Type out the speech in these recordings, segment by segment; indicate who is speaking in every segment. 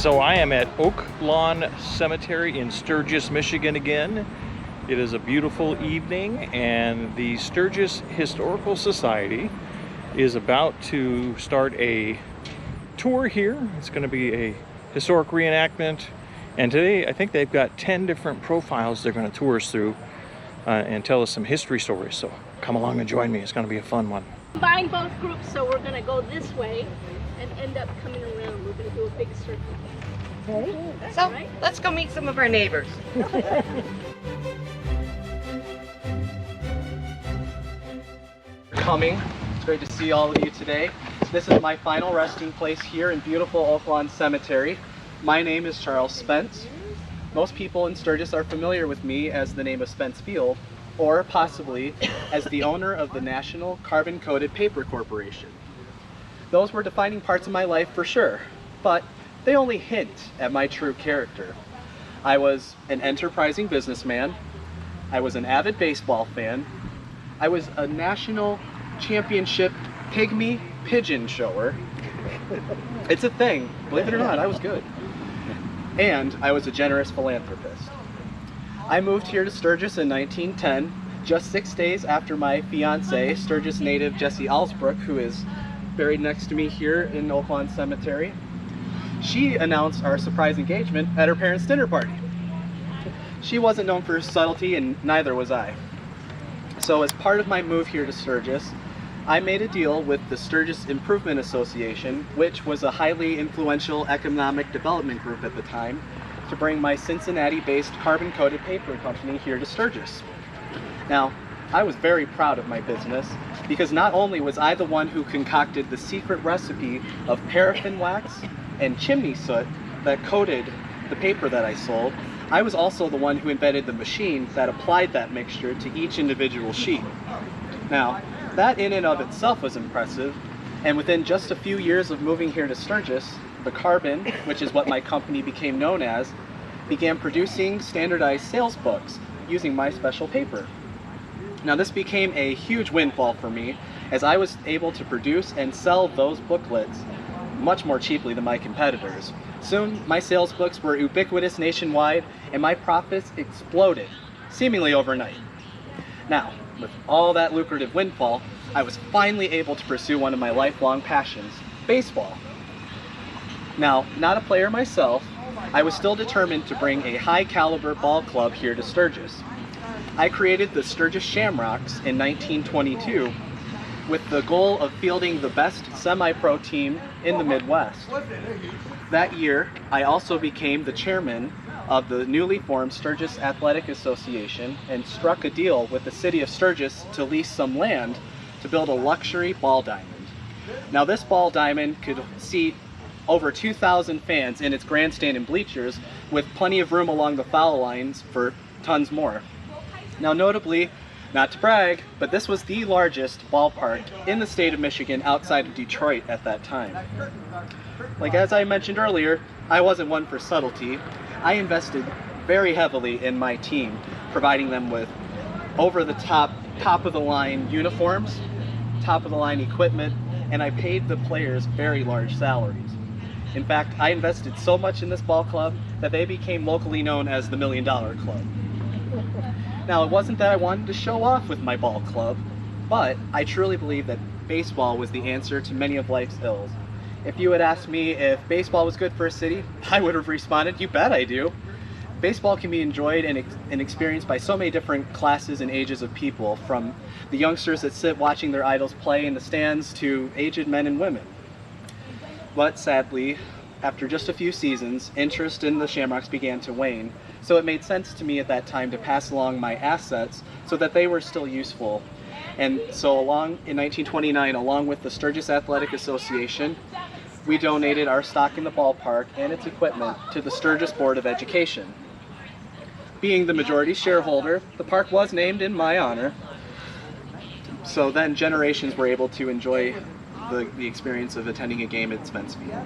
Speaker 1: So I am at Oaklawn Cemetery in Sturgis, Michigan again. It is a beautiful evening and the Sturgis Historical Society is about to start a tour here. It's going to be a historic reenactment, and today I think they've got 10 different profiles they're going to tour us through and tell us some history stories. So come along and join me. It's going to be a fun one.
Speaker 2: Combine both groups, so we're going to go this way and end up coming around. We're going to do a big circle.
Speaker 3: Okay. So let's go meet some of our neighbors.
Speaker 4: Coming. It's great to see all of you today. This is my final resting place here in beautiful Oaklawn Cemetery. My name is Charles Spence. Most people in Sturgis are familiar with me as the name of Spence Field, or possibly as the owner of the National Carbon-Coated Paper Corporation. Those were defining parts of my life for sure, but they only hint at my true character. I was an enterprising businessman. I was an avid baseball fan. I was a national championship pygmy pigeon shower. It's a thing, believe it or not, I was good. And I was a generous philanthropist. I moved here to Sturgis in 1910, just 6 days after my fiance, Sturgis native Jessie Alsbrook, who is buried next to me here in Oaklawn Cemetery. She announced our surprise engagement at her parents' dinner party. She wasn't known for subtlety, and neither was I. So as part of my move here to Sturgis, I made a deal with the Sturgis Improvement Association, which was a highly influential economic development group at the time, to bring my Cincinnati-based carbon-coated paper company here to Sturgis. Now, I was very proud of my business because not only was I the one who concocted the secret recipe of paraffin wax and chimney soot that coated the paper that I sold, I was also the one who invented the machine that applied that mixture to each individual sheet. Now, that in and of itself was impressive, and within just a few years of moving here to Sturgis, the Carbon, which is what my company became known as, began producing standardized sales books using my special paper. Now this became a huge windfall for me, as I was able to produce and sell those booklets much more cheaply than my competitors. Soon, my sales books were ubiquitous nationwide, and my profits exploded, seemingly overnight. Now, with all that lucrative windfall, I was finally able to pursue one of my lifelong passions, baseball. Now, not a player myself, I was still determined to bring a high-caliber ball club here to Sturgis. I created the Sturgis Shamrocks in 1922 with the goal of fielding the best semi-pro team in the Midwest. That year, I also became the chairman of the newly formed Sturgis Athletic Association and struck a deal with the city of Sturgis to lease some land to build a luxury ball diamond. Now this ball diamond could seat over 2,000 fans in its grandstand and bleachers, with plenty of room along the foul lines for tons more. Now notably, not to brag, but this was the largest ballpark in the state of Michigan outside of Detroit at that time. Like as I mentioned earlier, I wasn't one for subtlety. I invested very heavily in my team, providing them with over-the-top, top-of-the-line uniforms, top-of-the-line equipment, and I paid the players very large salaries. In fact, I invested so much in this ball club that they became locally known as the $1 Million Club. Now, it wasn't that I wanted to show off with my ball club, but I truly believe that baseball was the answer to many of life's ills. If you had asked me if baseball was good for a city, I would have responded, you bet I do. Baseball can be enjoyed and experienced by so many different classes and ages of people, from the youngsters that sit watching their idols play in the stands to aged men and women. But sadly, after just a few seasons, interest in the Shamrocks began to wane, so it made sense to me at that time to pass along my assets so that they were still useful. And so in 1929, along with the Sturgis Athletic Association, we donated our stock in the ballpark and its equipment to the Sturgis Board of Education. Being the majority shareholder, the park was named in my honor, so then generations were able to enjoy the experience of attending a game at Spence Field.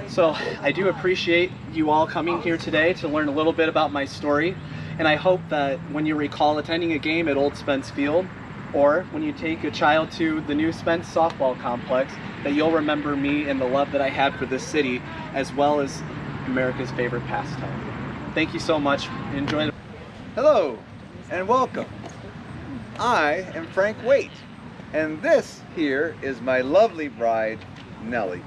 Speaker 4: So I do appreciate you all coming here today to learn a little bit about my story, and I hope that when you recall attending a game at Old Spence Field, or when you take a child to the new Spence softball complex, that you'll remember me and the love that I had for this city, as well as America's favorite pastime. Thank you so much. Enjoy.
Speaker 5: Hello and welcome. I am Frank Waite, and this here is my lovely bride, Nellie.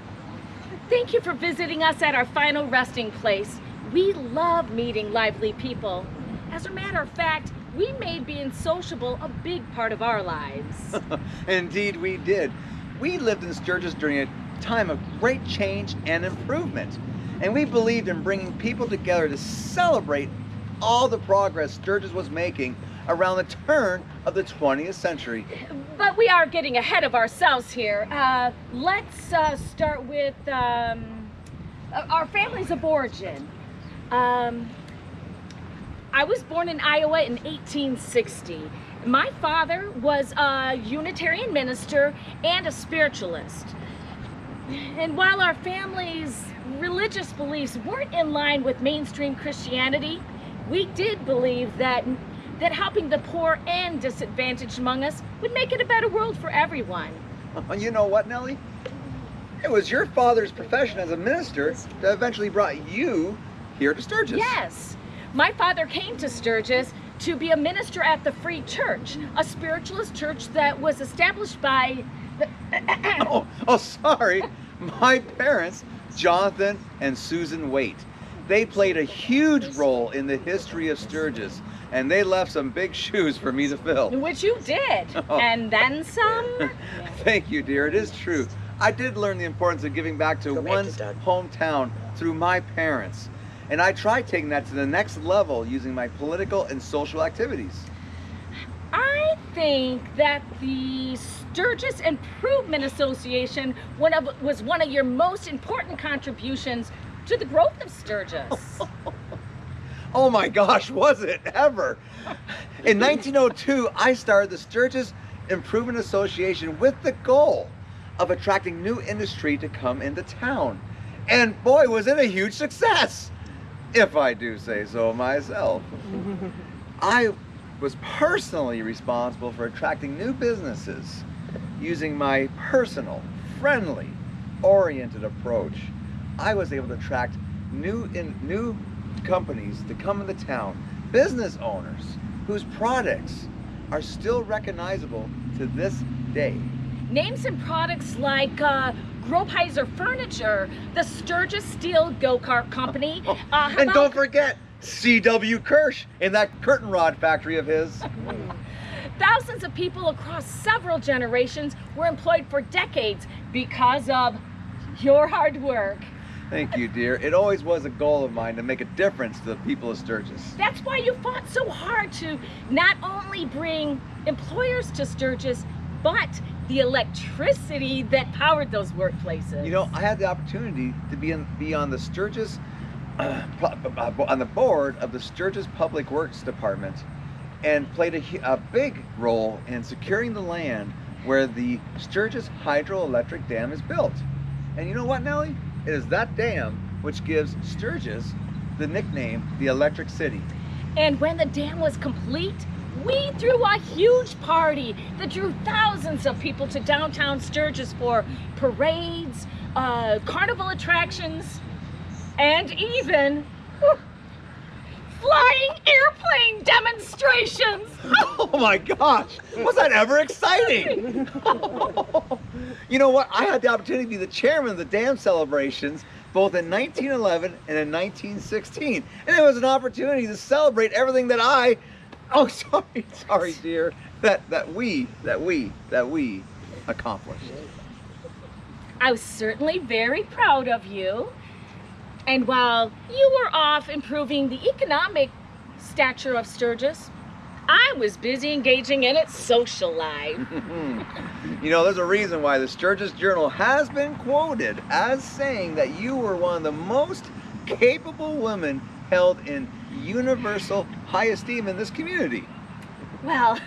Speaker 6: Thank you for visiting us at our final resting place. We love meeting lively people. As a matter of fact, we made being sociable a big part of our lives.
Speaker 5: Indeed we did. We lived in Sturgis during a time of great change and improvement, and we believed in bringing people together to celebrate all the progress Sturgis was making around the turn of the 20th century.
Speaker 6: But we are getting ahead of ourselves here. Let's start with our families of origin. I was born in Iowa in 1860. My father was a Unitarian minister and a spiritualist. And while our family's religious beliefs weren't in line with mainstream Christianity, we did believe that helping the poor and disadvantaged among us would make it a better world for everyone.
Speaker 5: You know what, Nellie? It was your father's profession as a minister that eventually brought you here to Sturgis.
Speaker 6: Yes. My father came to Sturgis to be a minister at the Free Church, a spiritualist church that was established by the...
Speaker 5: oh, sorry. My parents, Jonathan and Susan Waite, they played a huge role in the history of Sturgis, and they left some big shoes for me to fill.
Speaker 6: Which you did, and then some.
Speaker 5: Thank you, dear. It is true. I did learn the importance of giving back to one's hometown through my parents, and I tried taking that to the next level using my political and social activities.
Speaker 6: I think that the Sturgis Improvement Association was one of your most important contributions to the growth of Sturgis.
Speaker 5: Oh my gosh, was it ever? In 1902, I started the Sturgis Improvement Association with the goal of attracting new industry to come into town. And boy, was it a huge success, if I do say so myself. I was personally responsible for attracting new businesses using my personal, friendly, oriented approach. I was able to attract new companies to come into town, business owners whose products are still recognizable to this day.
Speaker 6: Name some products like Grobheiser Furniture, the Sturgis Steel Go-Kart Company.
Speaker 5: And don't forget C.W. Kirsch in that curtain rod factory of his.
Speaker 6: Thousands of people across several generations were employed for decades because of your hard work.
Speaker 5: Thank you, dear. It always was a goal of mine to make a difference to the people of Sturgis.
Speaker 6: That's why you fought so hard to not only bring employers to Sturgis, but the electricity that powered those workplaces.
Speaker 5: You know, I had the opportunity to be on the Sturgis, on the board of the Sturgis Public Works Department, and played a big role in securing the land where the Sturgis hydroelectric dam is built. And you know what, Nellie? It is that dam which gives Sturgis the nickname the Electric City.
Speaker 6: And when the dam was complete, we threw a huge party that drew thousands of people to downtown Sturgis for parades, carnival attractions, and even flying airplane demonstrations.
Speaker 5: Oh my gosh, was that ever exciting? You know what, I had the opportunity to be the chairman of the dam celebrations both in 1911 and in 1916. And it was an opportunity to celebrate everything that sorry dear, that we accomplished.
Speaker 6: I was certainly very proud of you. And while you were off improving the economic stature of Sturgis, I was busy engaging in its social life.
Speaker 5: You know, there's a reason why the Sturgis Journal has been quoted as saying that you were one of the most capable women held in universal high esteem in this community.
Speaker 6: Well,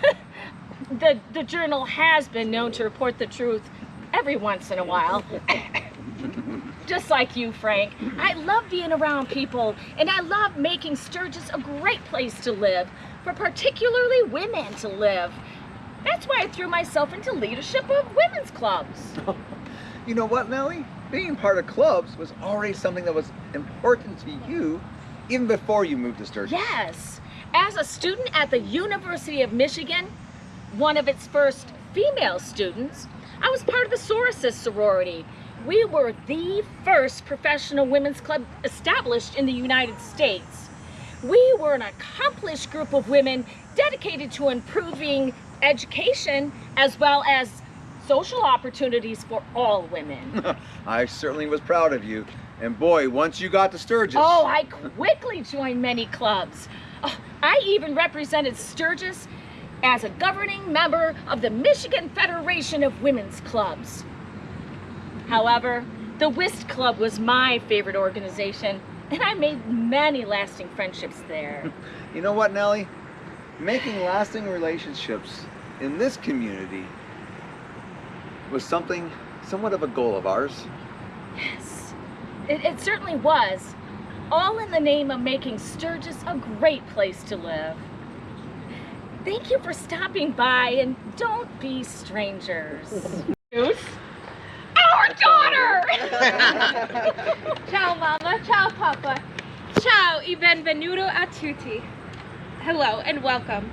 Speaker 6: the journal has been known to report the truth every once in a while. Just like you, Frank. I love being around people, and I love making Sturgis a great place to live, for particularly women to live. That's why I threw myself into leadership of women's clubs.
Speaker 5: You know what, Nellie? Being part of clubs was already something that was important to you even before you moved to Sturgis.
Speaker 6: Yes. As a student at the University of Michigan, one of its first female students, I was part of the Sororist sorority. We were the first professional women's club established in the United States. We were an accomplished group of women dedicated to improving education as well as social opportunities for all women.
Speaker 5: I certainly was proud of you. And boy, once you got to Sturgis...
Speaker 6: Oh, I quickly joined many clubs. Oh, I even represented Sturgis as a governing member of the Michigan Federation of Women's Clubs. However, the Whist Club was my favorite organization, and I made many lasting friendships there.
Speaker 5: You know what, Nellie? Making lasting relationships in this community was somewhat of a goal of ours.
Speaker 6: Yes, it certainly was. All in the name of making Sturgis a great place to live. Thank you for stopping by, and don't be strangers. Our daughter!
Speaker 7: Ciao Mama, ciao Papa, ciao e benvenuto a tutti. Hello and welcome.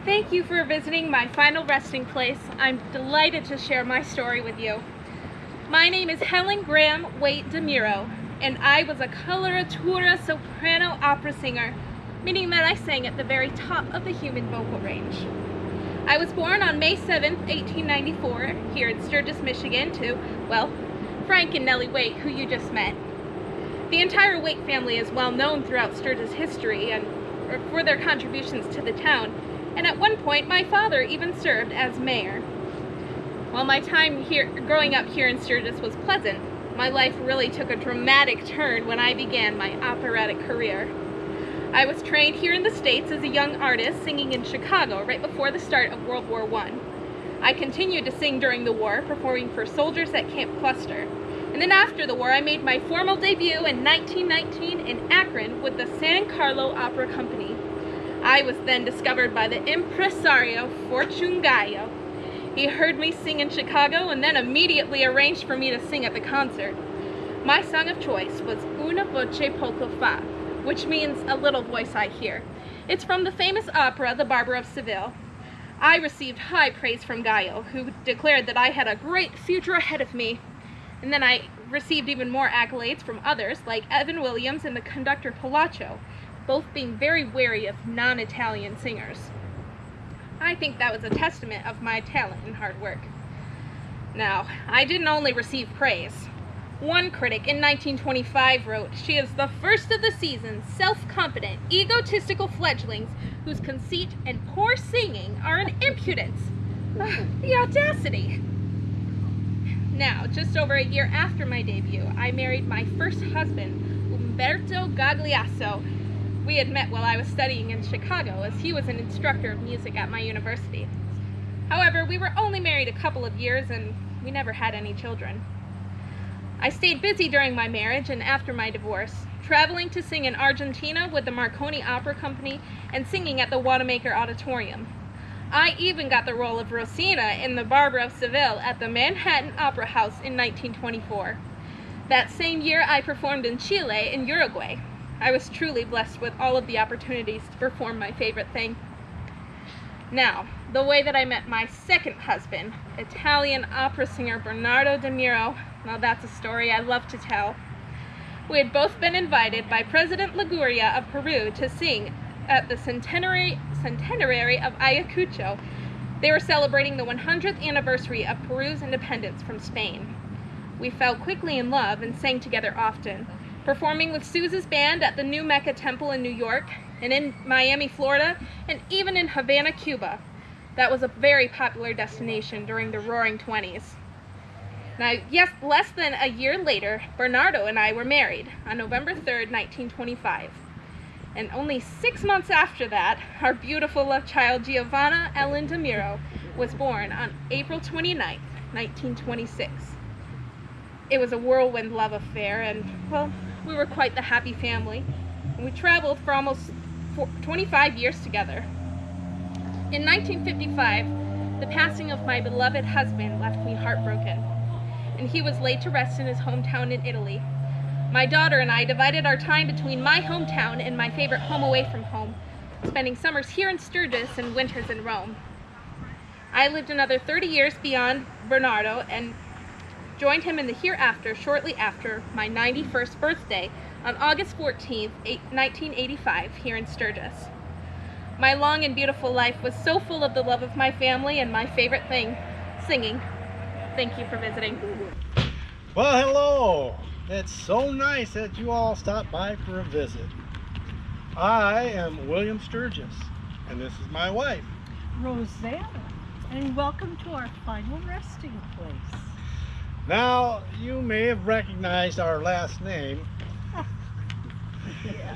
Speaker 7: Thank you for visiting my final resting place. I'm delighted to share my story with you. My name is Helen Graham Waite DeMuro, and I was a coloratura soprano opera singer, meaning that I sang at the very top of the human vocal range. I was born on May 7th, 1894, here in Sturgis, Michigan, to, well, Frank and Nellie Waite, who you just met. The entire Waite family is well known throughout Sturgis history and for their contributions to the town, and at one point my father even served as mayor. While my time here, growing up here in Sturgis was pleasant, my life really took a dramatic turn when I began my operatic career. I was trained here in the States as a young artist, singing in Chicago right before the start of World War I. I continued to sing during the war, performing for soldiers at Camp Cluster. And then after the war, I made my formal debut in 1919 in Akron with the San Carlo Opera Company. I was then discovered by the impresario Fortune Gallo. He heard me sing in Chicago and then immediately arranged for me to sing at the concert. My song of choice was Una voce poco fa, which means a little voice I hear. It's from the famous opera, The Barber of Seville. I received high praise from Gallo, who declared that I had a great future ahead of me. And then I received even more accolades from others, like Evan Williams and the conductor Palacio, both being very wary of non-Italian singers. I think that was a testament of my talent and hard work. Now, I didn't only receive praise. One critic in 1925 wrote, "She is the first of the season's self-confident, egotistical fledglings whose conceit and poor singing are an impudence." The audacity! Now, just over a year after my debut, I married my first husband, Umberto Gagliasso. We had met while I was studying in Chicago, as he was an instructor of music at my university. However, we were only married a couple of years and we never had any children. I stayed busy during my marriage and after my divorce, traveling to sing in Argentina with the Marconi Opera Company and singing at the Wanamaker Auditorium. I even got the role of Rosina in The Barber of Seville at the Manhattan Opera House in 1924. That same year, I performed in Chile and Uruguay. I was truly blessed with all of the opportunities to perform my favorite thing. Now, the way that I met my second husband, Italian opera singer Bernardo DeMuro, now that's a story I love to tell. We had both been invited by President Liguria of Peru to sing at the centenary of Ayacucho. They were celebrating the 100th anniversary of Peru's independence from Spain. We fell quickly in love and sang together often, performing with Suze's band at the New Mecca Temple in New York, and in Miami, Florida, and even in Havana, Cuba. That was a very popular destination during the Roaring 20s. Now, yes, less than a year later, Bernardo and I were married on November 3rd, 1925. And only 6 months after that, our beautiful love child Giovanna Ellen DeMuro was born on April 29th, 1926. It was a whirlwind love affair, and, well, we were quite the happy family. And we traveled for almost 25 years together. In 1955, the passing of my beloved husband left me heartbroken, and he was laid to rest in his hometown in Italy. My daughter and I divided our time between my hometown and my favorite home away from home, spending summers here in Sturgis and winters in Rome. I lived another 30 years beyond Bernardo and joined him in the hereafter shortly after my 91st birthday on August 14th, 1985, here in Sturgis. My long and beautiful life was so full of the love of my family and my favorite thing, singing. Thank you for visiting.
Speaker 8: Well, hello. It's so nice that you all stopped by for a visit. I am William Sturgis, and this is my wife,
Speaker 9: Rosanna, and welcome to our final resting place.
Speaker 8: Now, you may have recognized our last name.
Speaker 9: Yes.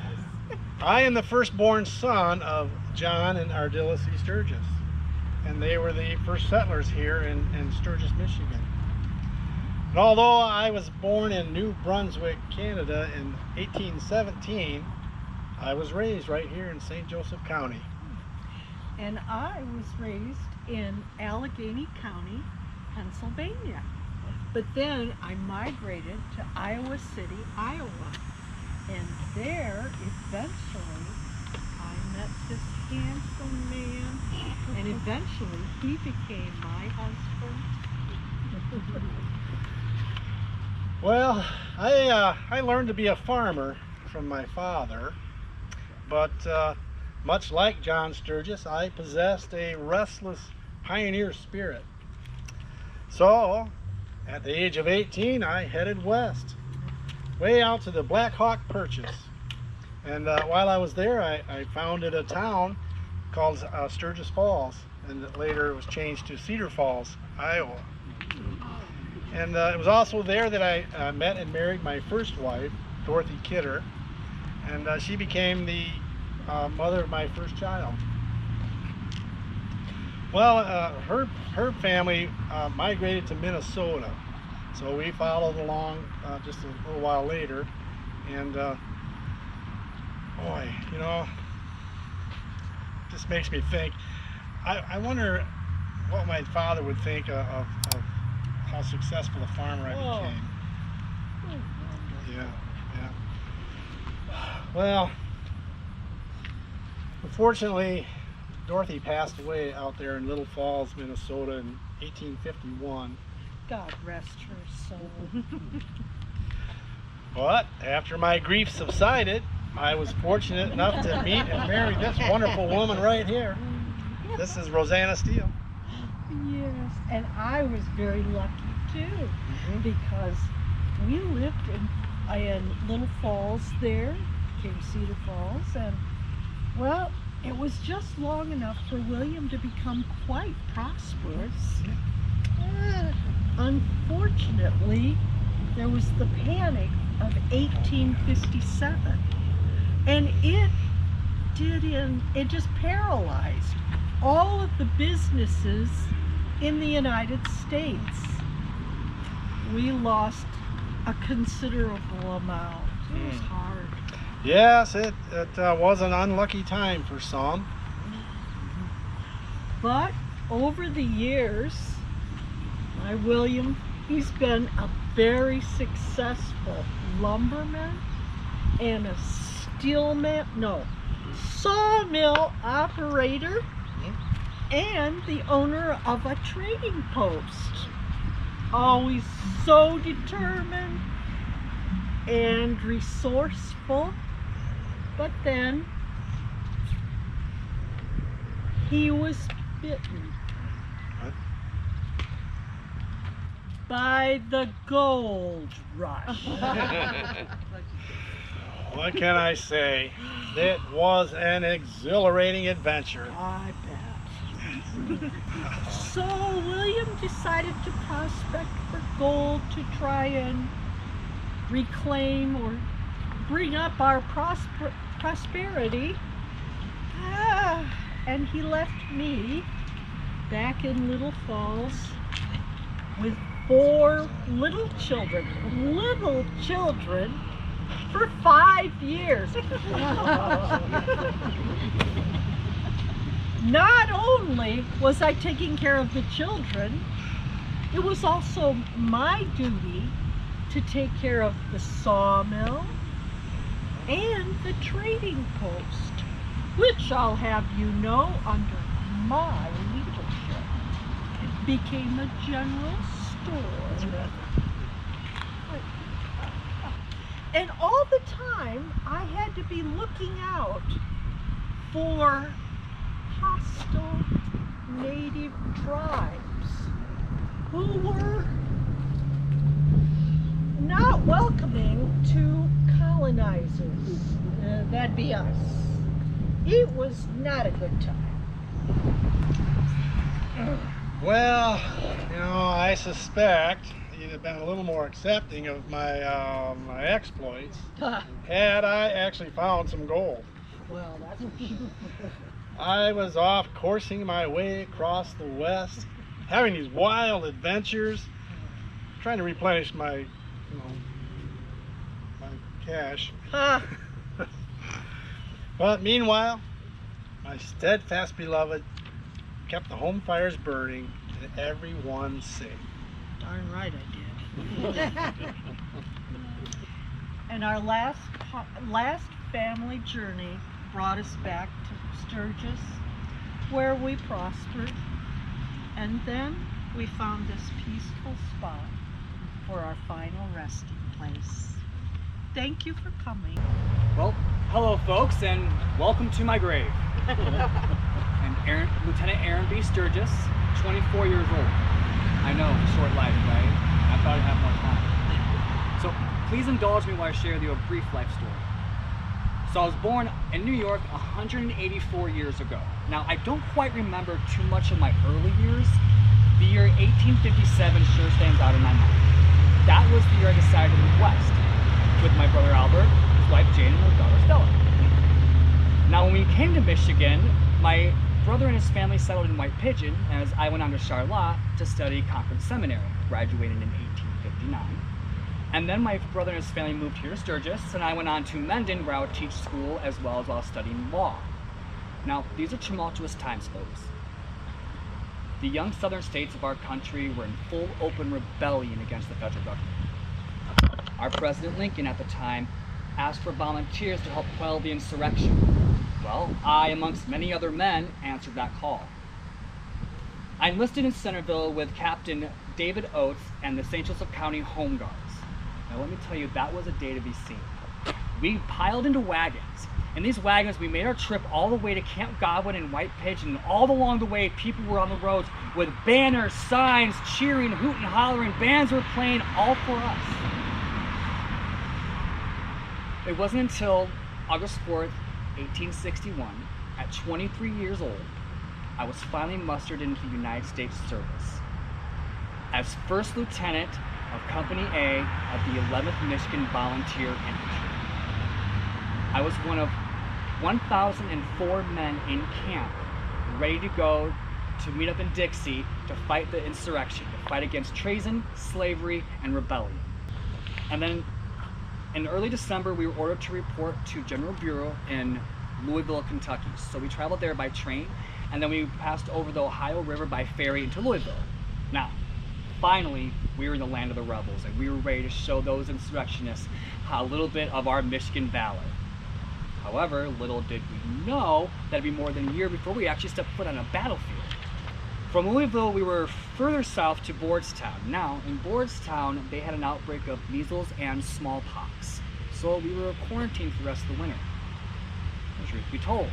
Speaker 8: I am the firstborn son of John and Ardilla C. Sturgis, and they were the first settlers here in Sturgis, Michigan. And although I was born in New Brunswick, Canada in 1817, I was raised right here in St. Joseph County.
Speaker 9: And I was raised in Allegheny County, Pennsylvania. But then I migrated to Iowa City, Iowa. And there, eventually, I met this handsome man, and eventually he became my husband.
Speaker 8: Well, I learned to be a farmer from my father, but much like John Sturgis, I possessed a restless pioneer spirit. So, at the age of 18, I headed west, way out to the Black Hawk Purchase. And while I was there, I founded a town called Sturgis Falls, and later it was changed to Cedar Falls, Iowa. And it was also there that I met and married my first wife, Dorothy Kidder, and she became the mother of my first child. Well, her family migrated to Minnesota, so we followed along just a little while later, and boy, you know, just makes me think. I wonder what my father would think of how successful a farmer I became. Yeah. Well, unfortunately, Dorothy passed away out there in Little Falls, Minnesota in 1851.
Speaker 9: God rest her soul.
Speaker 8: But after my grief subsided, I was fortunate enough to meet and marry this wonderful woman right here. This is Rosanna Steele.
Speaker 9: Yes, and I was very lucky too, because we lived in Little Falls there, came Cedar Falls, and well, it was just long enough for William to become quite prosperous. Unfortunately, there was the panic of 1857, and it just paralyzed all of the businesses in the United States. We lost a considerable amount. It was hard.
Speaker 8: Yes, it was an unlucky time for some.
Speaker 9: But over the years, my William, he's been a very successful lumberman and a sawmill operator, and the owner of a trading post. Always so determined and resourceful, but then he was bitten. by the gold rush.
Speaker 8: What can I say? It was an exhilarating adventure.
Speaker 9: I bet. So William decided to prospect for gold to try and reclaim or bring up our prosperity. And he left me back in Little Falls with 4 little children for 5 years. Not only was I taking care of the children, it was also my duty to take care of the sawmill and the trading post, which I'll have you know, under my leadership, became a general store. And all the time, I had to be looking out for hostile native tribes who were not welcoming to colonizers. That'd be us. It was not a good time.
Speaker 8: Well, I suspect you'd have been a little more accepting of my my exploits had I actually found some gold.
Speaker 9: Well, that's for sure.
Speaker 8: I was off coursing my way across the West, having these wild adventures, trying to replenish my, my cash. But meanwhile, my steadfast beloved kept the home fires burning and everyone safe.
Speaker 9: Darn right I did. And our last family journey brought us back to Sturgis, where we prospered, and then we found this peaceful spot for our final resting place. Thank you for coming.
Speaker 10: Well, hello folks, and welcome to my grave. I'm Lieutenant Aaron B. Sturgis, 24 years old. I know, short life, right? I thought I'd have more time. So please indulge me while I share with you a brief life story. So I was born in New York 184 years ago. Now, I don't quite remember too much of my early years. The year 1857 sure stands out in my mind. That was the year I decided to move west with my brother Albert, his wife Jane, and their daughter Stella. Now, when we came to Michigan, my brother and his family settled in White Pigeon as I went on to Charlotte to study Concord Seminary, graduated in 1859. And then my brother and his family moved here to Sturgis, and I went on to Mendon, where I would teach school as well as while studying law. Now, these are tumultuous times, folks. The young southern states of our country were in full open rebellion against the federal government. Our President Lincoln at the time asked for volunteers to help quell the insurrection. Well, I, amongst many other men, answered that call. I enlisted in Centerville with Captain David Oates and the St. Joseph County Home Guards. Now let me tell you, that was a day to be seen. We piled into wagons. In these wagons, we made our trip all the way to Camp Godwin and White Pigeon. And all along the way, people were on the roads with banners, signs, cheering, hooting, hollering. Bands were playing, all for us. It wasn't until August 4th, 1861, at 23 years old, I was finally mustered into the United States service as First Lieutenant of Company A of the 11th Michigan Volunteer Infantry. I was one of 1,004 men in camp, ready to go to meet up in Dixie to fight the insurrection, to fight against treason, slavery, and rebellion. And then in early December, we were ordered to report to General Bureau in Louisville, Kentucky. So we traveled there by train, and then we passed over the Ohio River by ferry into Louisville. Now, finally, we were in the land of the rebels, and we were ready to show those insurrectionists a little bit of our Michigan valor. However, little did we know that it'd be more than a year before we actually stepped foot on a battlefield. From Louisville, we were further south to Bardstown. Now, in Bardstown, they had an outbreak of measles and smallpox. So we were quarantined for the rest of the winter. Truth be told,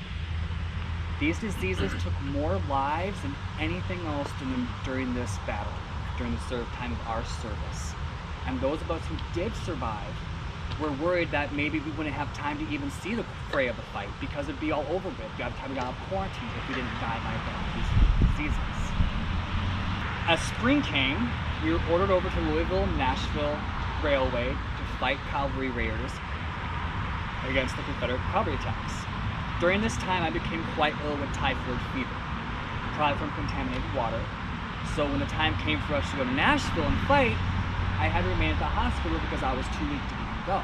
Speaker 10: these diseases took more lives than anything else during this battle. during the time of our service. And those of us who did survive were worried that maybe we wouldn't have time to even see the fray of the fight because it'd be all over with. By the time we got out of quarantine if we didn't die by these diseases. As spring came, we were ordered over to Louisville-Nashville Railway to fight cavalry raiders against the Confederate cavalry attacks. During this time, I became quite ill with typhoid fever, probably from contaminated water. So when the time came for us to go to Nashville and fight, I had to remain at the hospital because I was too weak to even go.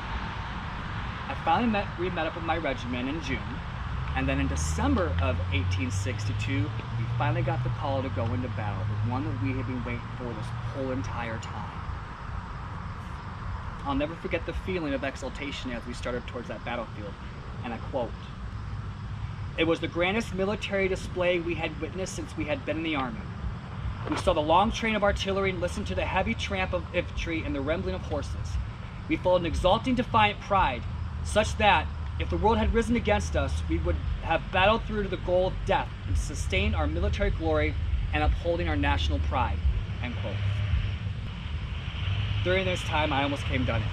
Speaker 10: I finally met up with my regiment in June, and then in December of 1862, we finally got the call to go into battle, the one that we had been waiting for this whole entire time. I'll never forget the feeling of exultation as we started towards that battlefield, and I quote, "It was the grandest military display we had witnessed since we had been in the army. We saw the long train of artillery and listened to the heavy tramp of infantry and the rumbling of horses. We felt an exulting, defiant pride, such that, if the world had risen against us, we would have battled through to the goal of death and sustained our military glory and upholding our national pride." End quote. During this time, I almost came done in.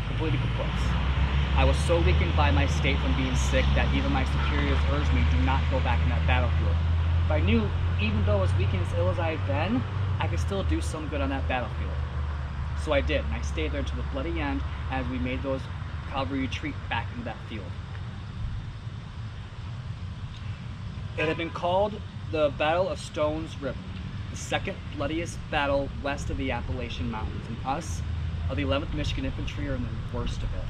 Speaker 10: Completely kaput. I was so weakened by my state from being sick that even my superiors urged me to not go back in that battlefield. But I knew, even though I was weak and as ill as I had been, I could still do some good on that battlefield. So I did, and I stayed there until the bloody end as we made those cavalry retreat back into that field. It had been called the Battle of Stones River, the second bloodiest battle west of the Appalachian Mountains, and us, of the 11th Michigan Infantry, are in the worst of it.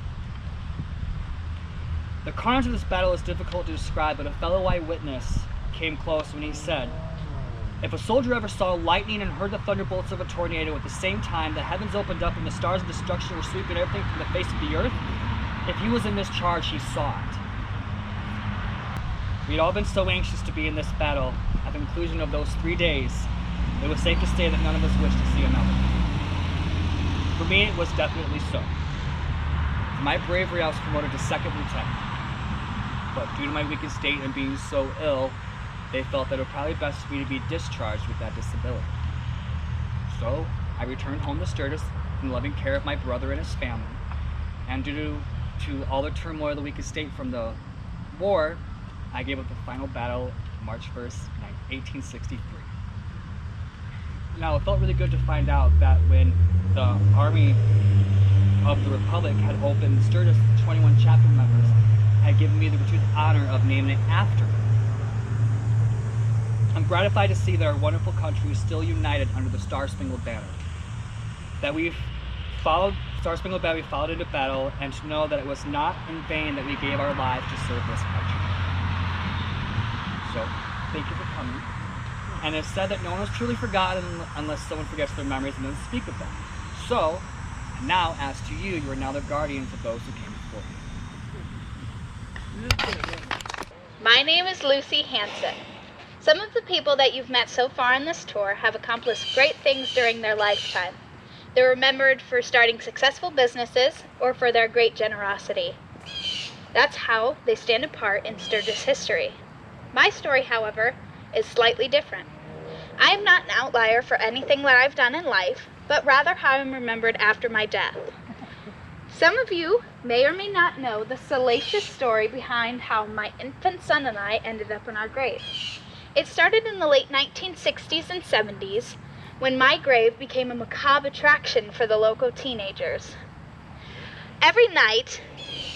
Speaker 10: The carnage of this battle is difficult to describe, but a fellow eyewitness came close when he said, "If a soldier ever saw lightning and heard the thunderbolts of a tornado at the same time, the heavens opened up and the stars of destruction were sweeping everything from the face of the earth, if he was in this charge, he saw it." We'd all been so anxious to be in this battle. At the conclusion of those 3 days, it was safe to say that none of us wished to see another. For me, it was definitely so. For my bravery, I was promoted to second lieutenant. But due to my weakened state and being so ill, they felt that it would probably be best for me to be discharged with that disability. So I returned home to Sturgis in the loving care of my brother and his family. And due to all the turmoil of the weakened state from the war, I gave up the final battle March 1st, 1863. Now, it felt really good to find out that when the Army of the Republic had opened Sturgis, 21 chapter members had given me the gratuitous honor of naming it after me. I'm gratified to see that our wonderful country is still united under the Star-Spangled Banner. That we've followed Star-Spangled Banner, we followed into battle, and to know that it was not in vain that we gave our lives to serve this country. So, thank you for coming. And it's said that no one is truly forgotten unless someone forgets their memories and doesn't speak of them. So, now, as to you, you are now the guardians of those who came before you.
Speaker 11: My name is Lucy Hanson. Some of the people that you've met so far on this tour have accomplished great things during their lifetime. They're remembered for starting successful businesses or for their great generosity. That's how they stand apart in Sturgis history. My story, however, is slightly different. I am not an outlier for anything that I've done in life, but rather how I'm remembered after my death. Some of you may or may not know the salacious story behind how my infant son and I ended up in our grave. It started in the late 1960s and 70s when my grave became a macabre attraction for the local teenagers. Every night,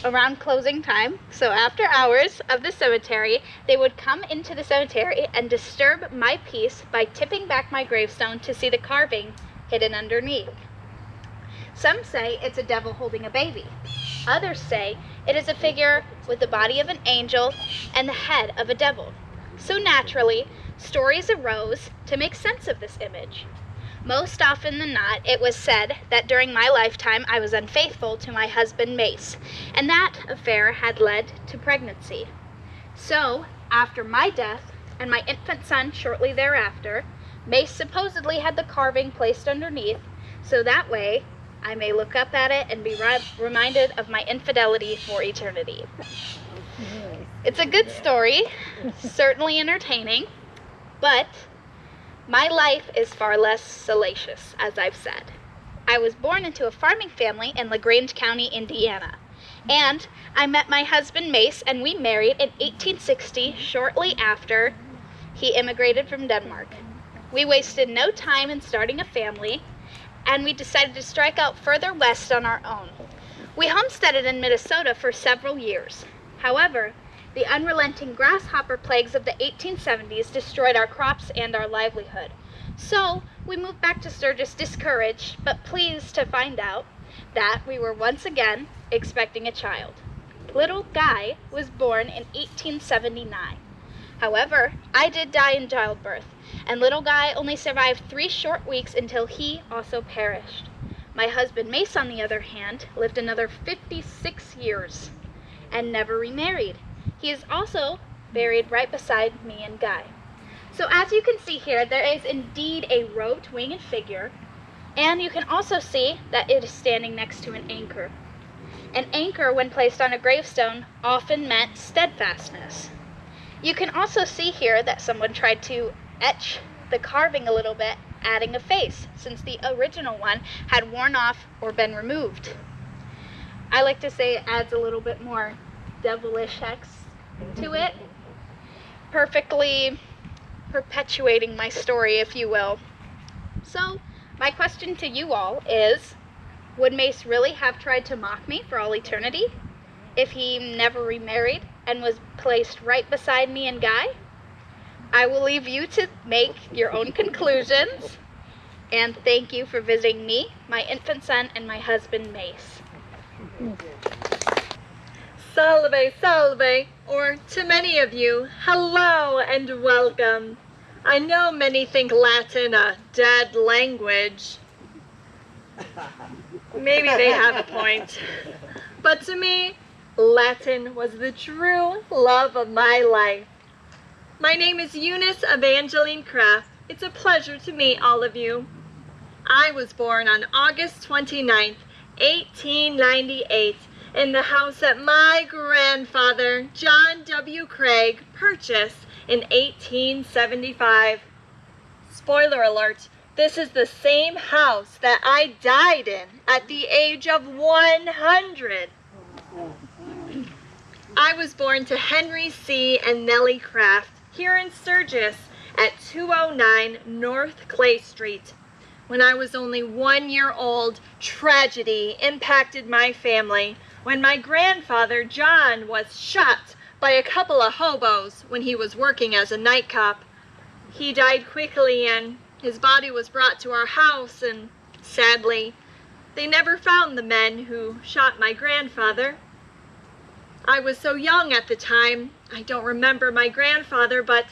Speaker 11: around closing time, so after hours of the cemetery, they would come into the cemetery and disturb my peace by tipping back my gravestone to see the carving hidden underneath. Some say it's a devil holding a baby. Others say it is a figure with the body of an angel and the head of a devil. So naturally, stories arose to make sense of this image. Most often than not, it was said that during my lifetime I was unfaithful to my husband Mace, and that affair had led to pregnancy. So, after my death and my infant son shortly thereafter, Mace supposedly had the carving placed underneath, so that way I may look up at it and be reminded of my infidelity for eternity. It's a good story, certainly entertaining, but My life is far less salacious, as I've said. I was born into a farming family in LaGrange County, Indiana. And I met my husband Mace, and we married in 1860, shortly after he immigrated from Denmark. We wasted no time in starting a family, and we decided to strike out further west on our own. We homesteaded in Minnesota for several years. However, the unrelenting grasshopper plagues of the 1870s destroyed our crops and our livelihood. So we moved back to Sturgis discouraged, but pleased to find out that we were once again expecting a child. Little Guy was born in 1879. However, I did die in childbirth, and little Guy only survived 3 short weeks until he also perished. My husband Mace, on the other hand, lived another 56 years and never remarried. He is also buried right beside me and Guy. So as you can see here, there is indeed a robed winged figure, and you can also see that it is standing next to an anchor. An anchor, when placed on a gravestone, often meant steadfastness. You can also see here that someone tried to etch the carving a little bit, adding a face, since the original one had worn off or been removed. I like to say it adds a little bit more devilish X to it, perfectly perpetuating my story, if you will. So, my question to you all is, would Mace really have tried to mock me for all eternity if he never remarried and was placed right beside me and Guy? I will leave you to make your own conclusions, and thank you for visiting me, my infant son, and my husband Mace.
Speaker 12: Salve, salve, or to many of you, hello and welcome. I know many think Latin a dead language. Maybe they have a point. But to me, Latin was the true love of my life. My name is Eunice Kraft. It's a pleasure to meet all of you. I was born on August 29th, 1898, in the house that my grandfather, John W. Craig, purchased in 1875. Spoiler alert, this is the same house that I died in at the age of 100. I was born to Henry C. and Nellie Kraft here in Sturgis at 209 North Clay Street. When I was only 1 year old, tragedy impacted my family when my grandfather, John, was shot by a couple of hobos when he was working as a night cop. He died quickly, and his body was brought to our house, and sadly, they never found the men who shot my grandfather. I was so young at the time, I don't remember my grandfather, but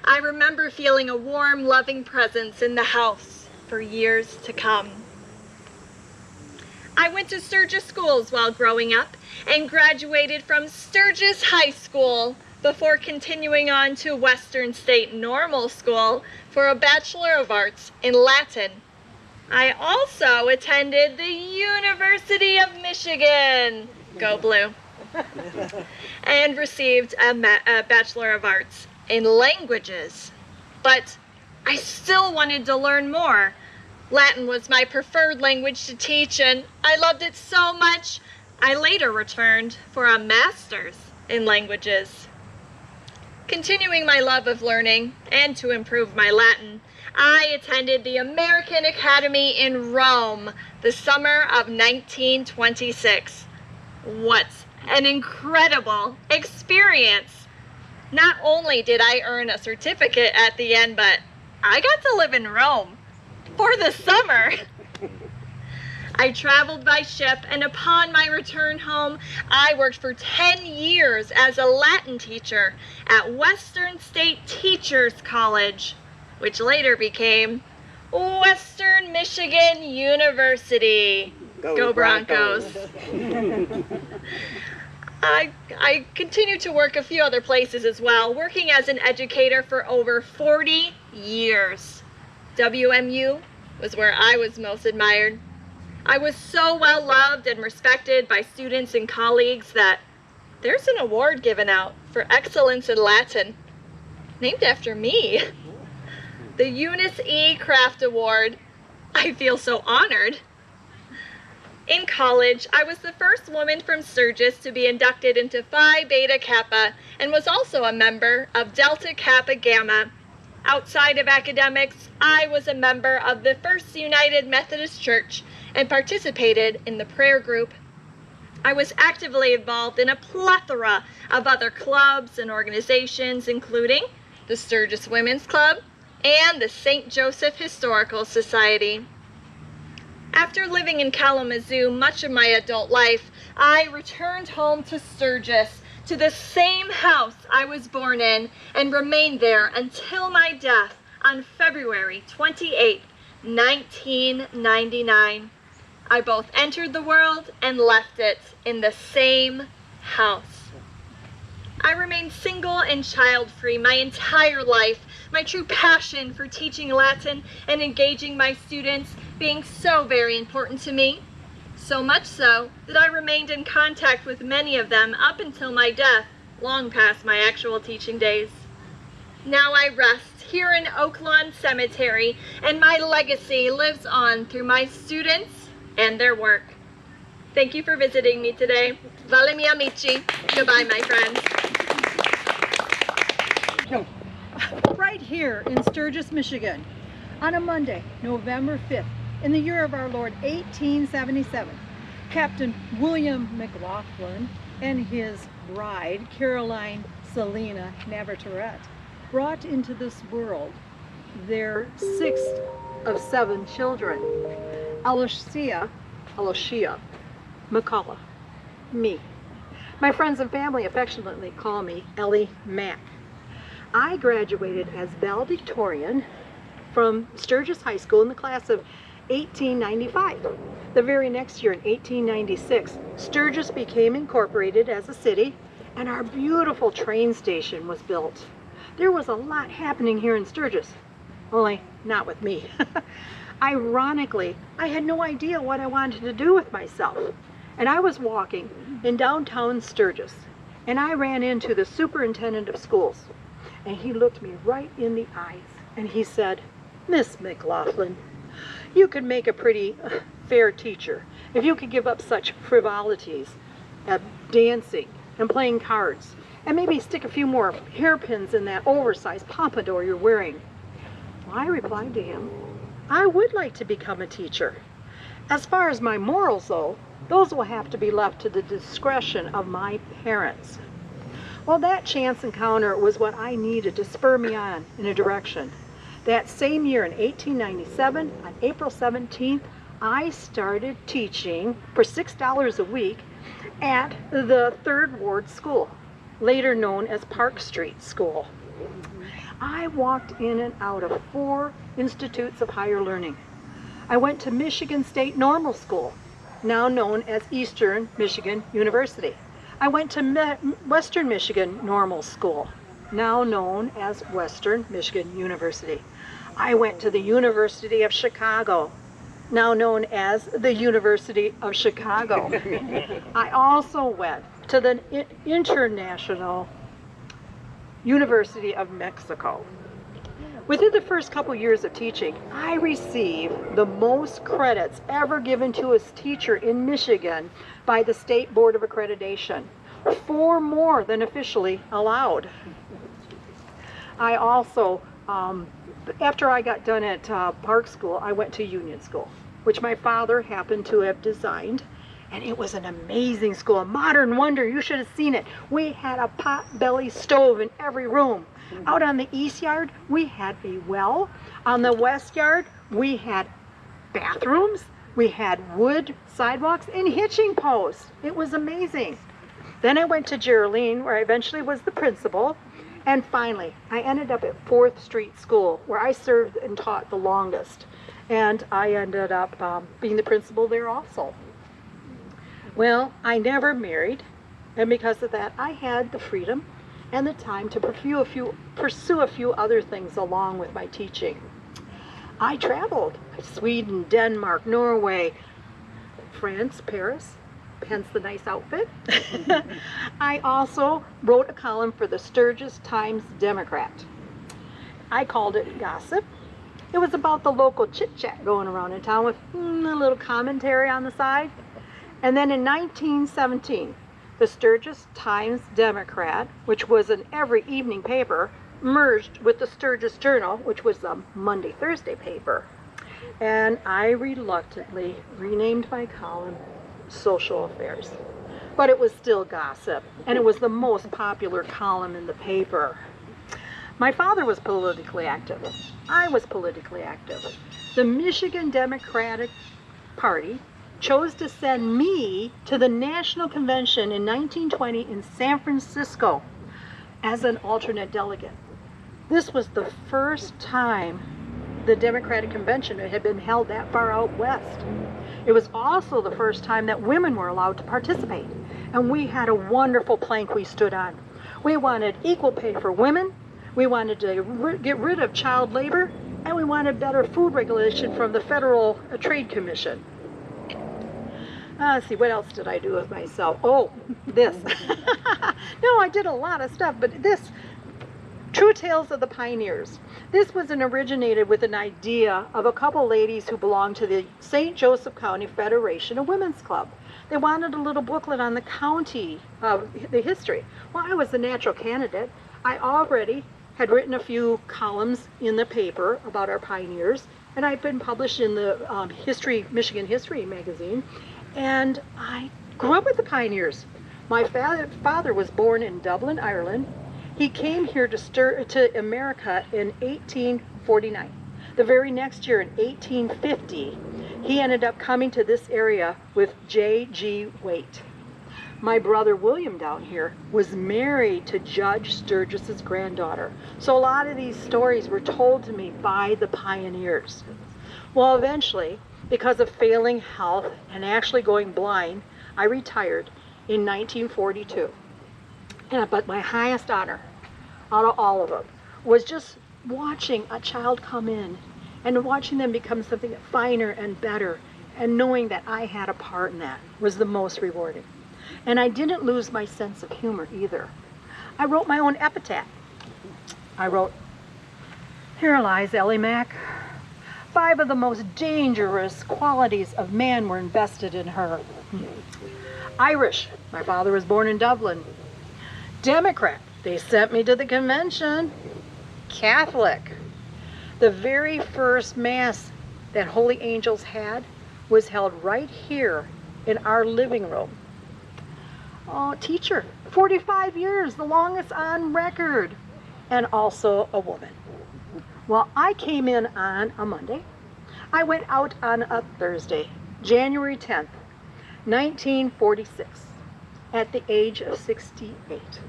Speaker 12: I remember feeling a warm, loving presence in the house for years to come. I went to Sturgis schools while growing up and graduated from Sturgis High School before continuing on to Western State Normal School for a Bachelor of Arts in Latin. I also attended the University of Michigan, go blue, and received a Bachelor of Arts in Languages. But I still wanted to learn more. Latin was my preferred language to teach, and I loved it so much, I later returned for a master's in languages. Continuing my love of learning and to improve my Latin, I attended the American Academy in Rome the summer of 1926. What an incredible experience! Not only did I earn a certificate at the end, but I got to live in Rome for the summer. I traveled by ship, and upon my return home, I worked for 10 years as a Latin teacher at Western State Teachers College, which later became Western Michigan University. Go Broncos. I continued to work a few other places as well, working as an educator for over 40 years. WMU was where I was most admired. I was so well loved and respected by students and colleagues that there's an award given out for excellence in Latin, named after me. the Eunice Kraft Award. I feel so honored. In college, I was the first woman from Sturgis to be inducted into Phi Beta Kappa and was also a member of Delta Kappa Gamma. Outside of academics, I was a member of the First United Methodist Church and participated in the prayer group. I was actively involved in a plethora of other clubs and organizations, including the Sturgis Women's Club and the St. Joseph Historical Society. After living in Kalamazoo much of my adult life, I returned home to Sturgis, to the same house I was born in, and remained there until my death on February 28, 1999. I both entered the world and left it in the same house. I remained single and child-free my entire life, my true passion for teaching Latin and engaging my students being so very important to me. So much so that I remained in contact with many of them up until my death, long past my actual teaching days. Now I rest here in Oaklawn Cemetery, and my legacy lives on through my students and their work. Thank you for visiting me today. Vale mi amici. Goodbye, my friends.
Speaker 9: Right here in Sturgis, Michigan, on a Monday, November 5th, in the year of our Lord 1877, Captain William McLoughlin and his bride, Caroline Selina Navarrete, brought into this world their sixth of 7 children, Aloysia, McCullough, me. My friends and family affectionately call me Ellie Mack. I graduated as valedictorian from Sturgis High School in the class of 1895. The very next year, in 1896, Sturgis became incorporated as a city, and our beautiful train station was built. There was a lot happening here in Sturgis, only not with me. Ironically, I had no idea what I wanted to do with myself, and I was walking in downtown Sturgis, and I ran into the superintendent of schools, and he looked me right in the eyes, and he said, "Miss McLaughlin, you could make a pretty fair teacher if you could give up such frivolities at dancing and playing cards, and maybe stick a few more hairpins in that oversized pompadour you're wearing." Well, I replied to him, I would like to become a teacher. As far as my morals, though, those will have to be left to the discretion of my parents. Well, that chance encounter was what I needed to spur me on in a direction. That same year in 1897, on April 17th, I started teaching for $6 a week at the 3rd Ward School, later known as Park Street School. I walked in and out of 4 institutes of higher learning. I went to Michigan State Normal School, now known as Eastern Michigan University. I went to Western Michigan Normal School, now known as Western Michigan University. I went to the University of Chicago, now known as the University of Chicago. I also went to the International University of Mexico. Within the first couple years of teaching, I received the most credits ever given to a teacher in Michigan by the State Board of Accreditation, 4 more than officially allowed. I also, after I got done at Park School, I went to Union School, which my father happened to have designed. And it was an amazing school, a modern wonder. You should have seen it. We had a pot-belly stove in every room. Out on the east yard, we had a well. On the west yard, we had bathrooms. We had wood sidewalks and hitching posts. It was amazing. Then I went to Geraldine, where I eventually was the principal. And finally, I ended up at 4th Street School, where I served and taught the longest. And I ended up being the principal there also. Well, I never married, and because of that, I had the freedom and the time to pursue a few other things along with my teaching. I traveled Sweden, Denmark, Norway, France, Paris, hence the nice outfit. I also wrote a column for the Sturgis Times Democrat. I called it Gossip, It was about the local chit-chat going around in town with a little commentary on the side. And then in 1917, the Sturgis Times-Democrat, which was an every evening paper, merged with the Sturgis Journal, which was a Monday-Thursday paper. And I reluctantly renamed my column Social Affairs. But it was still gossip, and it was the most popular column in the paper. My father was politically active. I was politically active. The Michigan Democratic Party chose to send me to the National Convention in 1920 in San Francisco as an alternate delegate. This was the first time the Democratic Convention had been held that far out west. It was also the first time that women were allowed to participate, and we had a wonderful plank we stood on. We wanted equal pay for women, we wanted to get rid of child labor, and we wanted better food regulation from the Federal Trade Commission. Let's see, what else did I do with myself? Oh, this. No, I did a lot of stuff, but this, True Tales of the Pioneers. This was originated with an idea of a couple ladies who belonged to the St. Joseph County Federation of Women's Club. They wanted a little booklet on the county, the history. Well, I was the natural candidate. I already had written a few columns in the paper about our pioneers, and I'd been published in the Michigan History magazine, and I grew up with the pioneers. My father was born in Dublin, Ireland. He came here to America in 1849. The very next year, in 1850, he ended up coming to this area with J.G. Waite. My brother William down here was married to Judge Sturgis's granddaughter. So a lot of these stories were told to me by the pioneers. Well, eventually, because of failing health and actually going blind, I retired in 1942. But my highest honor out of all of them was just watching a child come in and watching them become something finer and better, and knowing that I had a part in that was the most rewarding. And I didn't lose my sense of humor either. I wrote my own epitaph. I wrote, "Here lies Ellie Mac. 5 of the most dangerous qualities of man were invested in her. Irish, my father was born in Dublin. Democrat, they sent me to the convention. Catholic, the very first mass that Holy Angels had was held right here in our living room. Oh, teacher, 45 years, the longest on record, and also a woman. Well, I came in on a Monday. I went out on a Thursday, January 10th, 1946, at the age of 68.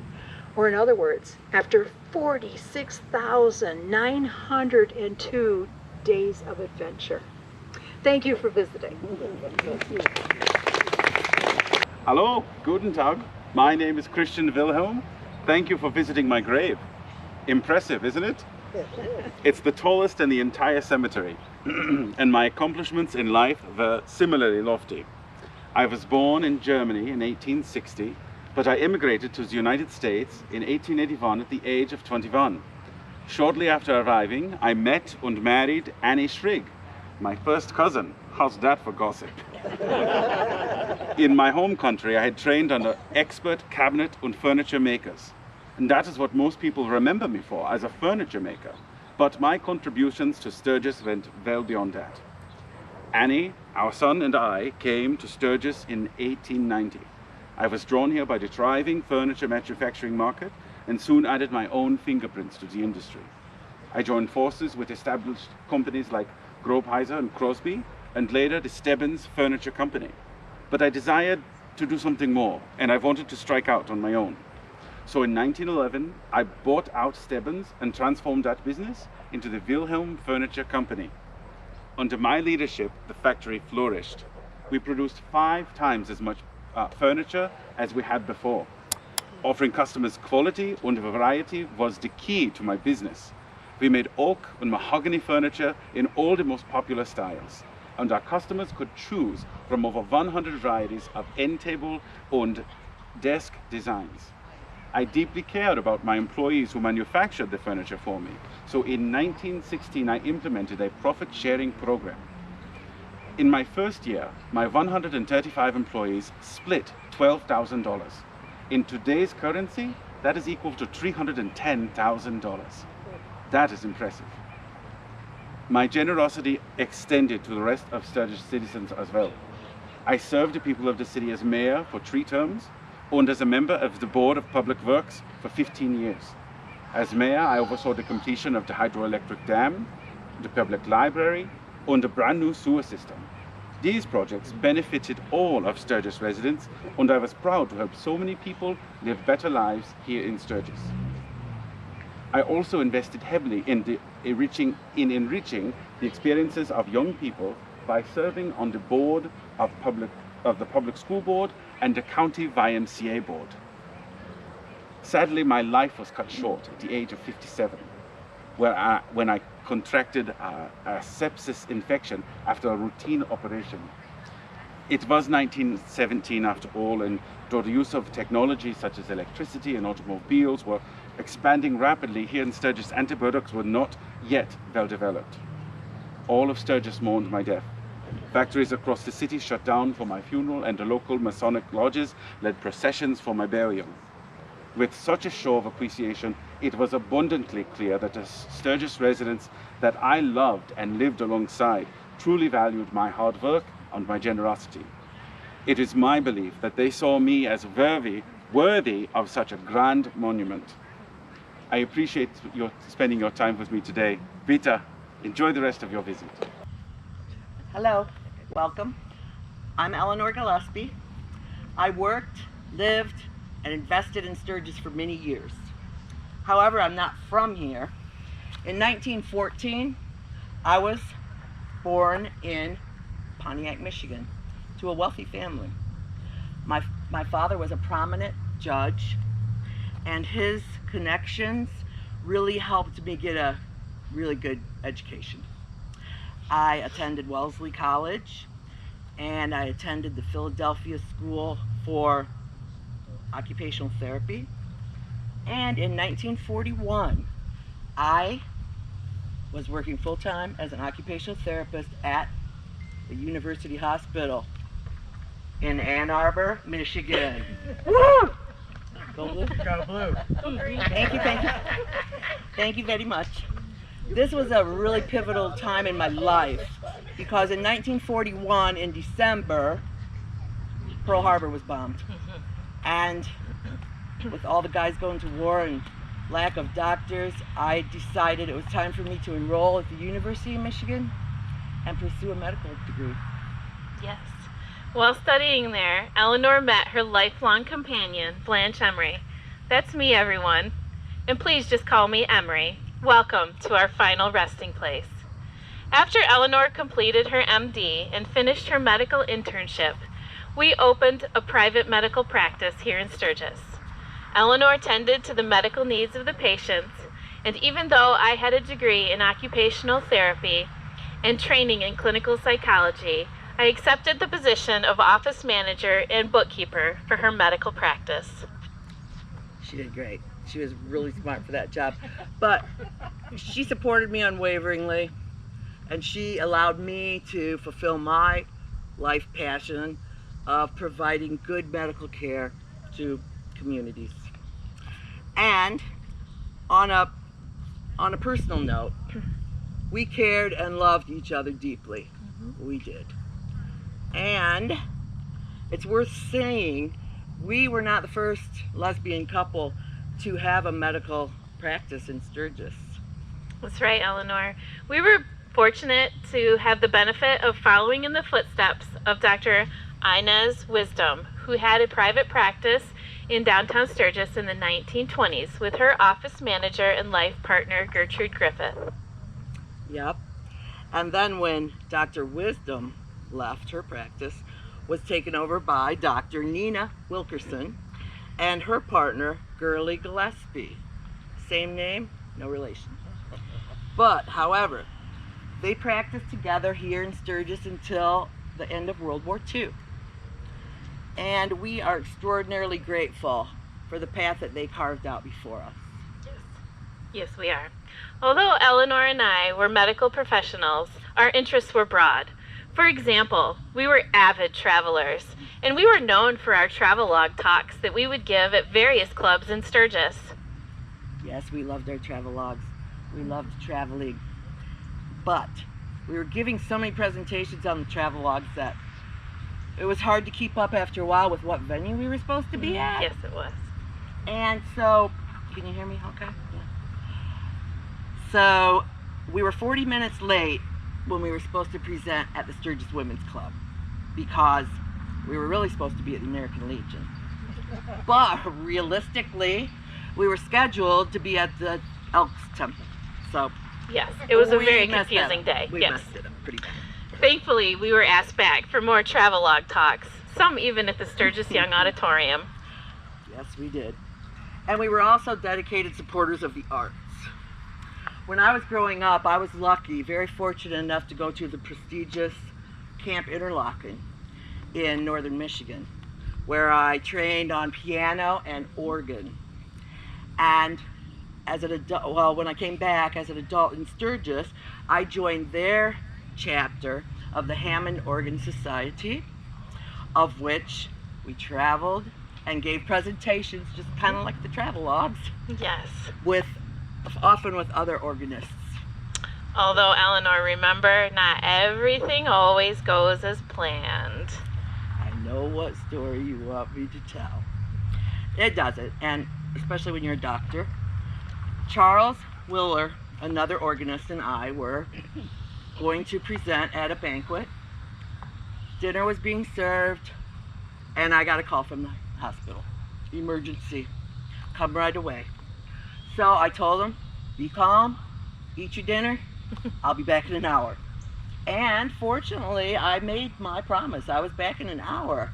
Speaker 9: Or in other words, after 46,902 days of adventure. Thank you for visiting.
Speaker 13: Hello, guten Tag. My name is Christian Wilhelm. Thank you for visiting my grave. Impressive, isn't it? It's the tallest in the entire cemetery, and my accomplishments in life were similarly lofty. I was born in Germany in 1860, but I immigrated to the United States in 1881 at the age of 21. Shortly after arriving, I met and married Annie Schrigg, my first cousin. How's that for gossip? In my home country, I had trained under expert cabinet and furniture makers. And that is what most people remember me for, as a furniture maker. But my contributions to Sturgis went well beyond that. Annie, our son, and I came to Sturgis in 1890. I was drawn here by the thriving furniture manufacturing market and soon added my own fingerprints to the industry. I joined forces with established companies like Grobheiser and Crosby, and later the Stebbins Furniture Company. But I desired to do something more, and I wanted to strike out on my own. So in 1911, I bought out Stebbins and transformed that business into the Wilhelm Furniture Company. Under my leadership, the factory flourished. We produced 5 times as much furniture as we had before. Offering customers quality and variety was the key to my business. We made oak and mahogany furniture in all the most popular styles, and our customers could choose from over 100 varieties of end table and desk designs. I deeply cared about my employees who manufactured the furniture for me. So in 1916, I implemented a profit-sharing program. In my first year, my 135 employees split $12,000. In today's currency, that is equal to $310,000. That is impressive. My generosity extended to the rest of Sturgis citizens as well. I served the people of the city as mayor for 3 terms, and as a member of the Board of Public Works for 15 years. As mayor, I oversaw the completion of the hydroelectric dam, the public library, and a brand new sewer system. These projects benefited all of Sturgis residents, and I was proud to help so many people live better lives here in Sturgis. I also invested heavily in enriching the experiences of young people by serving on the board of the public school board and the county YMCA board. Sadly, my life was cut short at the age of 57, when I contracted a sepsis infection after a routine operation. It was 1917 after all, and though the use of technology such as electricity and automobiles were expanding rapidly, here in Sturgis antibiotics were not yet well developed. All of Sturgis mourned my death. Factories across the city shut down for my funeral, and the local Masonic lodges led processions for my burial. With such a show of appreciation, it was abundantly clear that the Sturgis residents that I loved and lived alongside truly valued my hard work and my generosity. It is my belief that they saw me as worthy of such a grand monument. I appreciate your spending your time with me today. Vita, enjoy the rest of your visit.
Speaker 3: Hello, welcome. I'm Eleanor Gillespie. I worked, lived, and invested in Sturgis for many years. However, I'm not from here. In 1914, I was born in Pontiac, Michigan, to a wealthy family. My father was a prominent judge, and his connections really helped me get a really good education. I attended Wellesley College, and I attended the Philadelphia School for Occupational Therapy. And in 1941, I was working full-time as an occupational therapist at the University Hospital in Ann Arbor, Michigan. Woo! Go blue.
Speaker 8: Go blue.
Speaker 3: Thank you, thank you. Thank you very much. This was a really pivotal time in my life because in 1941, in December, Pearl Harbor was bombed. And with all the guys going to war and lack of doctors, I decided it was time for me to enroll at the University of Michigan and pursue a medical degree.
Speaker 7: Yes. While studying there, Eleanor met her lifelong companion, Blanche Emory. That's me, everyone. And please just call me Emory. Welcome to our final resting place. After Eleanor completed her MD and finished her medical internship, we opened a private medical practice here in Sturgis. Eleanor tended to the medical needs of the patients, and even though I had a degree in occupational therapy and training in clinical psychology, I accepted the position of office manager and bookkeeper for her medical practice.
Speaker 3: She did great. She was really smart for that job. But she supported me unwaveringly, and she allowed me to fulfill my life passion of providing good medical care to communities. And on a personal note, we cared and loved each other deeply. We did. And it's worth saying, we were not the first lesbian couple to have a medical practice in Sturgis.
Speaker 7: That's right, Eleanor. We were fortunate to have the benefit of following in the footsteps of Dr. Inez Wisdom, who had a private practice in downtown Sturgis in the 1920s with her office manager and life partner, Gertrude Griffith.
Speaker 3: Yep. And then when Dr. Wisdom left, her practice was taken over by Dr. Nina Wilkerson and her partner, Girlie Gillespie. Same name, no relation. But, however, they practiced together here in Sturgis until the end of World War II. And we are extraordinarily grateful for the path that they carved out before us.
Speaker 14: Yes, we are. Although Eleanor and I were medical professionals, our interests were broad. For example, we were avid travelers, and we were known for our travelogue talks that we would give at various clubs in Sturgis.
Speaker 3: Yes, we loved our travelogues. We loved traveling. But we were giving so many presentations on the travelogues that it was hard to keep up after a while with what venue we were supposed to be at.
Speaker 14: Yes, it was.
Speaker 3: And so, can you hear me okay? Yeah. So, we were 40 minutes late when we were supposed to present at the Sturgis Women's Club because we were really supposed to be at the American Legion. But realistically, we were scheduled to be at the Elks Temple. So,
Speaker 14: yes, it was a
Speaker 3: we
Speaker 14: very
Speaker 3: messed
Speaker 14: confusing
Speaker 3: up.
Speaker 14: day.
Speaker 3: We
Speaker 14: Yes.
Speaker 3: messed it up pretty bad.
Speaker 14: Thankfully, we were asked back for more travelogue talks, some even at the Sturgis Young Auditorium.
Speaker 3: Yes, we did. And we were also dedicated supporters of the arts. When I was growing up, I was lucky, very fortunate enough to go to the prestigious Camp Interlochen in northern Michigan, where I trained on piano and organ. And as an adult, well, when I came back as an adult in Sturgis, I joined their chapter of the Hammond Organ Society, of which we traveled and gave presentations, just kind of like the travelogues,
Speaker 14: Yes.
Speaker 3: often with other organists.
Speaker 14: Although, Eleanor, remember, not everything always goes as planned.
Speaker 3: I know what story you want me to tell. It doesn't, and especially when you're a doctor. Charles Willer, another organist, and I were going to present at a banquet. Dinner was being served, and I got a call from the hospital. Emergency. Come right away. So I told him, be calm, eat your dinner, I'll be back in an hour. And fortunately, I made my promise. I was back in an hour.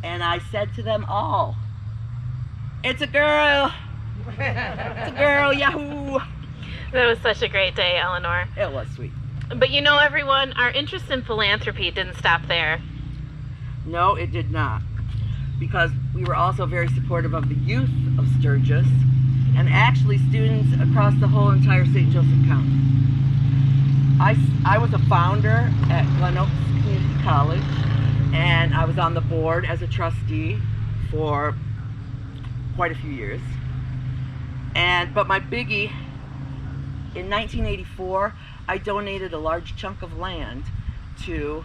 Speaker 3: And I said to them all, it's a girl! It's a girl, yahoo!
Speaker 14: That was such a great day, Eleanor.
Speaker 3: It was sweet.
Speaker 14: But you know, everyone, our interest in philanthropy didn't stop there.
Speaker 3: No, it did not. Because we were also very supportive of the youth of Sturgis, and actually students across the whole entire St. Joseph County. I was a founder at Glen Oaks Community College, and I was on the board as a trustee for quite a few years. But my biggie, in 1984, I donated a large chunk of land to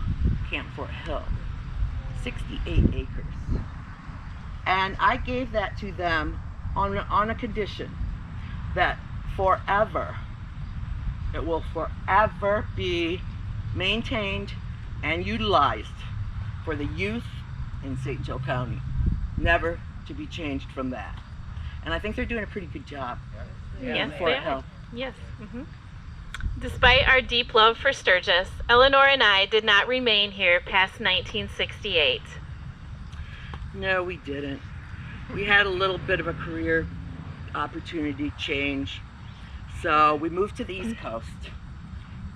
Speaker 3: Camp Fort Hill, 68 acres. And I gave that to them on a condition that forever, it will forever be maintained and utilized for the youth in St. Joe County. Never to be changed from that. And I think they're doing a pretty good job.
Speaker 14: Yes,
Speaker 3: Fort
Speaker 14: they are.
Speaker 3: Hill.
Speaker 14: Yes. Despite our deep love for Sturgis, Eleanor and I did not remain here past 1968.
Speaker 3: No, we didn't. We had a little bit of a career opportunity change. So we moved to the East Coast.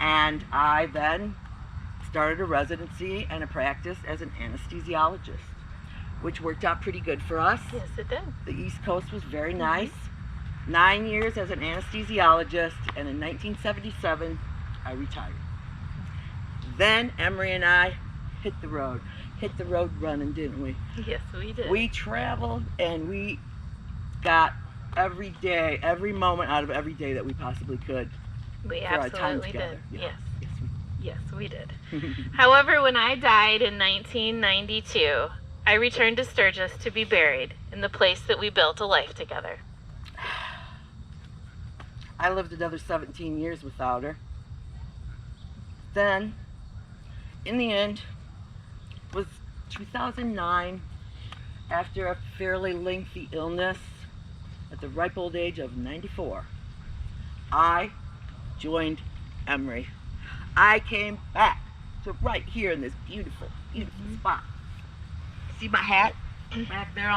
Speaker 3: And I then started a residency and a practice as an anesthesiologist, which worked out pretty good for us.
Speaker 14: Yes, it did.
Speaker 3: The East Coast was very nice. 9 years as an anesthesiologist, and in 1977, I retired. Then Emory and I hit the road running, didn't we?
Speaker 14: Yes, we did.
Speaker 3: We traveled and we got every day, every moment out of every day that we possibly could.
Speaker 14: We
Speaker 3: for our time
Speaker 14: absolutely
Speaker 3: together.
Speaker 14: did.
Speaker 3: Yeah.
Speaker 14: Yes, we did. However, when I died in 1992, I returned to Sturgis to be buried in the place that we built a life together.
Speaker 3: I lived another 17 years without her. Then, in the end, was 2009, after a fairly lengthy illness at the ripe old age of 94, I joined Emory. I came back to right here in this beautiful, beautiful spot. See my hat back there?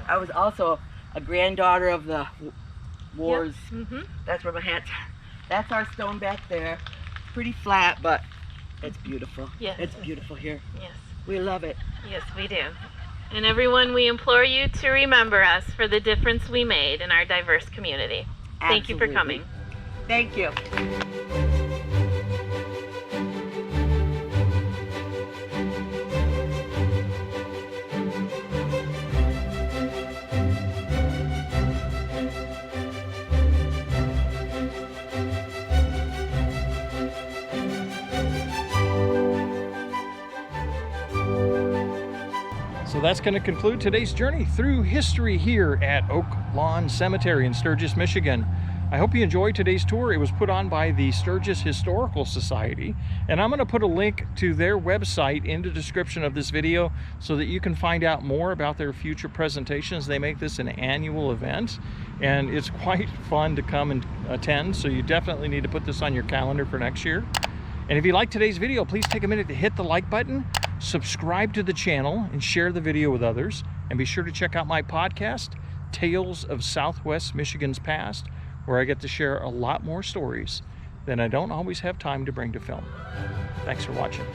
Speaker 3: I was also a granddaughter of the wars.
Speaker 14: Yep.
Speaker 3: That's where my hat's. That's our stone back there. Pretty flat, but it's beautiful.
Speaker 14: Yes.
Speaker 3: It's beautiful here.
Speaker 14: Yes.
Speaker 3: We love it.
Speaker 14: Yes, we do. And everyone, we implore you to remember us for the difference we made in our diverse community. Thank you for
Speaker 3: Absolutely.
Speaker 14: coming.
Speaker 3: Thank you.
Speaker 1: So that's going to conclude today's journey through history here at Oaklawn Cemetery in Sturgis, Michigan. I hope you enjoyed today's tour. It was put on by the Sturgis Historical Society, and I'm going to put a link to their website in the description of this video so that you can find out more about their future presentations. They make this an annual event, and it's quite fun to come and attend, so you definitely need to put this on your calendar for next year. And if you like today's video, please take a minute to hit the like button, subscribe to the channel, and share the video with others. And be sure to check out my podcast, Tales of Southwest Michigan's Past, where I get to share a lot more stories than I don't always have time to bring to film. Thanks for watching.